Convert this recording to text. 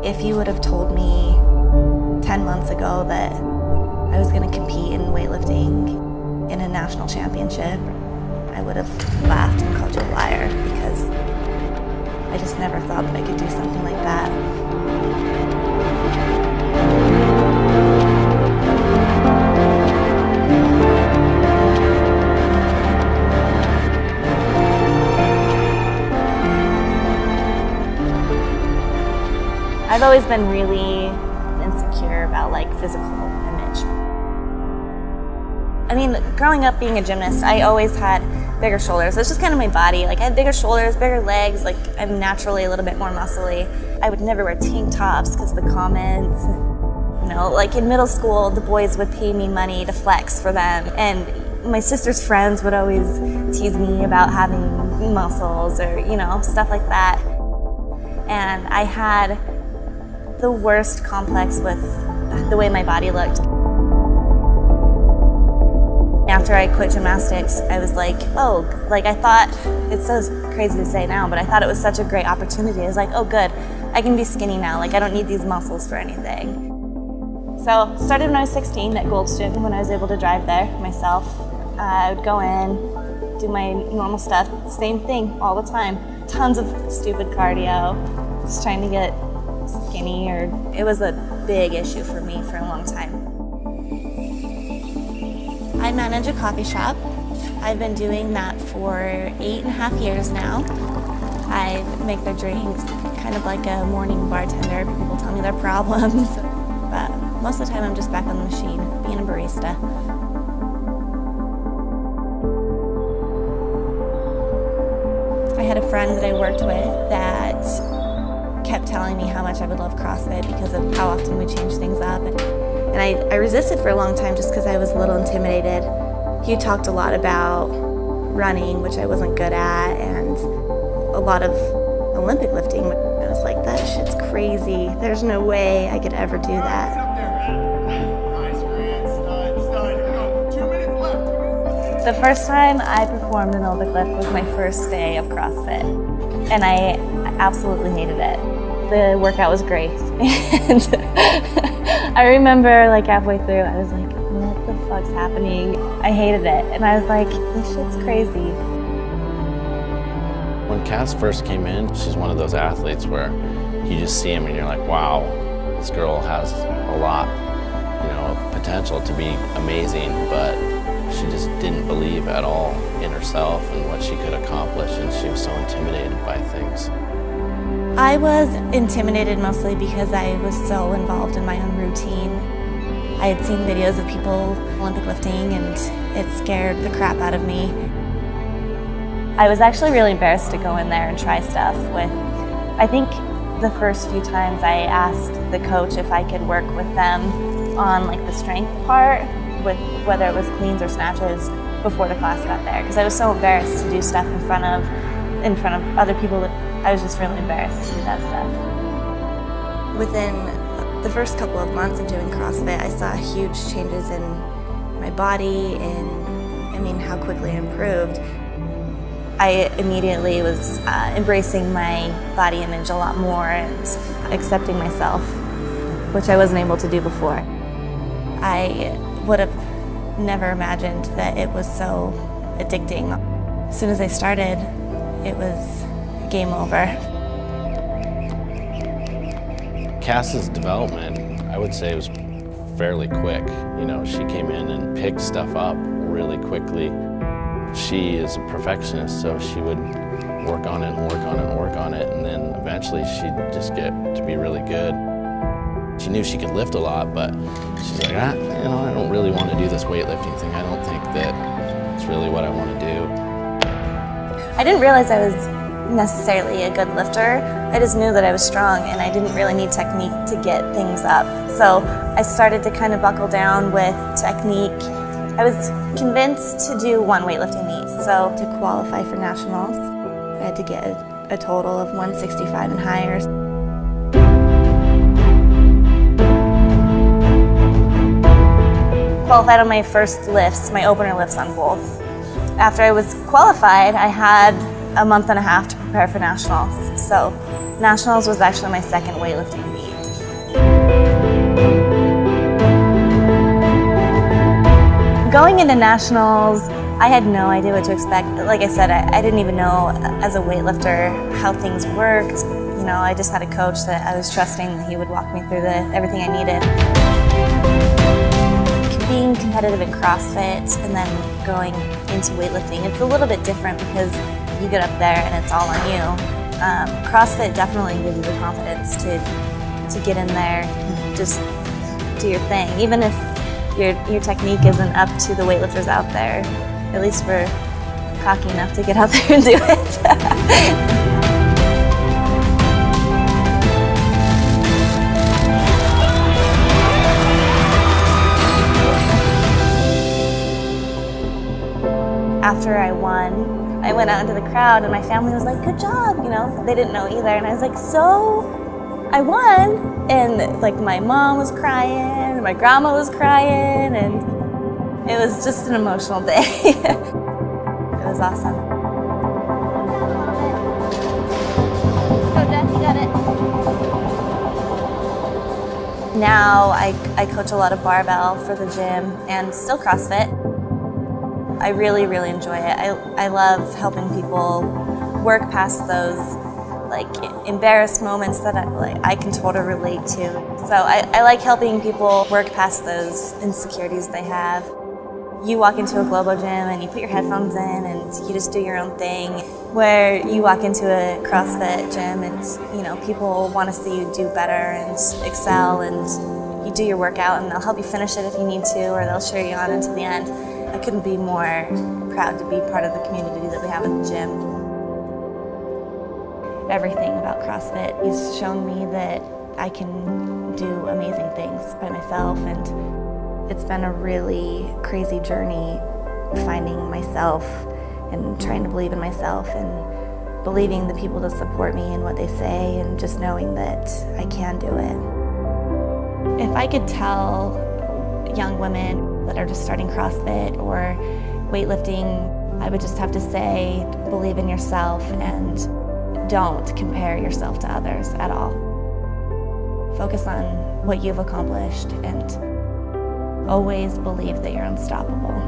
If you would have told me 10 months ago that I was going to compete in weightlifting in a national championship, I would have laughed and called you a liar, because I just never thought that I could do something like that. I've always been really insecure about physical image. I mean, growing up being a gymnast, I always had bigger shoulders. It's just kind of my body. I had bigger shoulders, bigger legs. I'm naturally a little bit more muscly. I would never wear tank tops because the comments, in middle school, the boys would pay me money to flex for them. And my sister's friends would always tease me about having muscles or, stuff like that. And I had the worst complex with the way my body looked. After I quit gymnastics, I was I thought, it's so crazy to say now, but I thought it was such a great opportunity. I was like, oh good, I can be skinny now, I don't need these muscles for anything. So, started when I was 16 at Gold's Gym, when I was able to drive there myself. I would go in, do my normal stuff, same thing all the time. Tons of stupid cardio, just trying to get skinny, it was a big issue for me for a long time. I manage a coffee shop. I've been doing that for 8.5 years now. I make their drinks, kind of like a morning bartender. People tell me their problems, but most of the time I'm just back on the machine, being a barista. I had a friend that I worked with that kept telling me how much I would love CrossFit because of how often we change things up. And I resisted for a long time just because I was a little intimidated. He talked a lot about running, which I wasn't good at, and a lot of Olympic lifting. I was like, that shit's crazy. There's no way I could ever do that. The first time I performed an Olympic lift was my first day of CrossFit, and I absolutely hated it. The workout was great, and I remember halfway through, I was like, what the fuck's happening? I hated it, and I was like, this shit's crazy. When Cass first came in, she's one of those athletes where you just see him and you're like, wow, this girl has a lot, of potential to be amazing, but she just didn't believe at all in herself and what she could accomplish, and she was so intimidated by things. I was intimidated mostly because I was so involved in my own routine. I had seen videos of people Olympic lifting, and it scared the crap out of me. I was actually really embarrassed to go in there and try stuff with. I think the first few times I asked the coach if I could work with them on the strength part, with whether it was cleans or snatches, before the class got there, because I was so embarrassed to do stuff in front of other people that I was just really embarrassed to do that stuff. Within the first couple of months of doing CrossFit, I saw huge changes in my body and how quickly I improved. I immediately was embracing my body image a lot more and accepting myself, which I wasn't able to do before. I would have never imagined that it was so addicting. As soon as I started, it was game over. Cass's development, I would say, was fairly quick. She came in and picked stuff up really quickly. She is a perfectionist, so she would work on it and work on it and work on it, and then eventually she'd just get to be really good. She knew she could lift a lot, but she's like, I don't really want to do this weightlifting thing. I don't think that it's really what I want to do. I didn't realize I was necessarily a good lifter. I just knew that I was strong, and I didn't really need technique to get things up. So I started to kind of buckle down with technique. I was convinced to do one weightlifting meet. So to qualify for nationals, I had to get a total of 165 and higher. Qualified on my first lifts, my opener lifts on both. After I was qualified, I had a month and a half to prepare for nationals. So nationals was actually my second weightlifting meet. Going into nationals, I had no idea what to expect. Like I said, I didn't even know as a weightlifter how things worked. You know, I just had a coach that I was trusting that he would walk me through everything I needed. Being competitive in CrossFit and then going into weightlifting, it's a little bit different because you get up there and it's all on you. CrossFit definitely gives you the confidence to get in there and just do your thing. Even if your technique isn't up to the weightlifters out there, at least we're cocky enough to get out there and do it. After I won, I went out into the crowd and my family was like, good job, you know, they didn't know either. And I was like, so I won. And like my mom was crying, my grandma was crying, and it was just an emotional day. It was awesome. Go, Jeff, you got it. Now I coach a lot of barbell for the gym and still CrossFit. I really, really enjoy it. I love helping people work past those like embarrassed moments that I can totally relate to. So I like helping people work past those insecurities they have. You walk into a Globo gym and you put your headphones in and you just do your own thing. Where you walk into a CrossFit gym and you know people want to see you do better and excel, and you do your workout and they'll help you finish it if you need to, or they'll cheer you on until the end. I couldn't be more proud to be part of the community that we have at the gym. Everything about CrossFit has shown me that I can do amazing things by myself, and it's been a really crazy journey finding myself and trying to believe in myself and believing the people that support me and what they say, and just knowing that I can do it. If I could tell young women that are just starting CrossFit or weightlifting, I would just have to say, believe in yourself and don't compare yourself to others at all. Focus on what you've accomplished and always believe that you're unstoppable.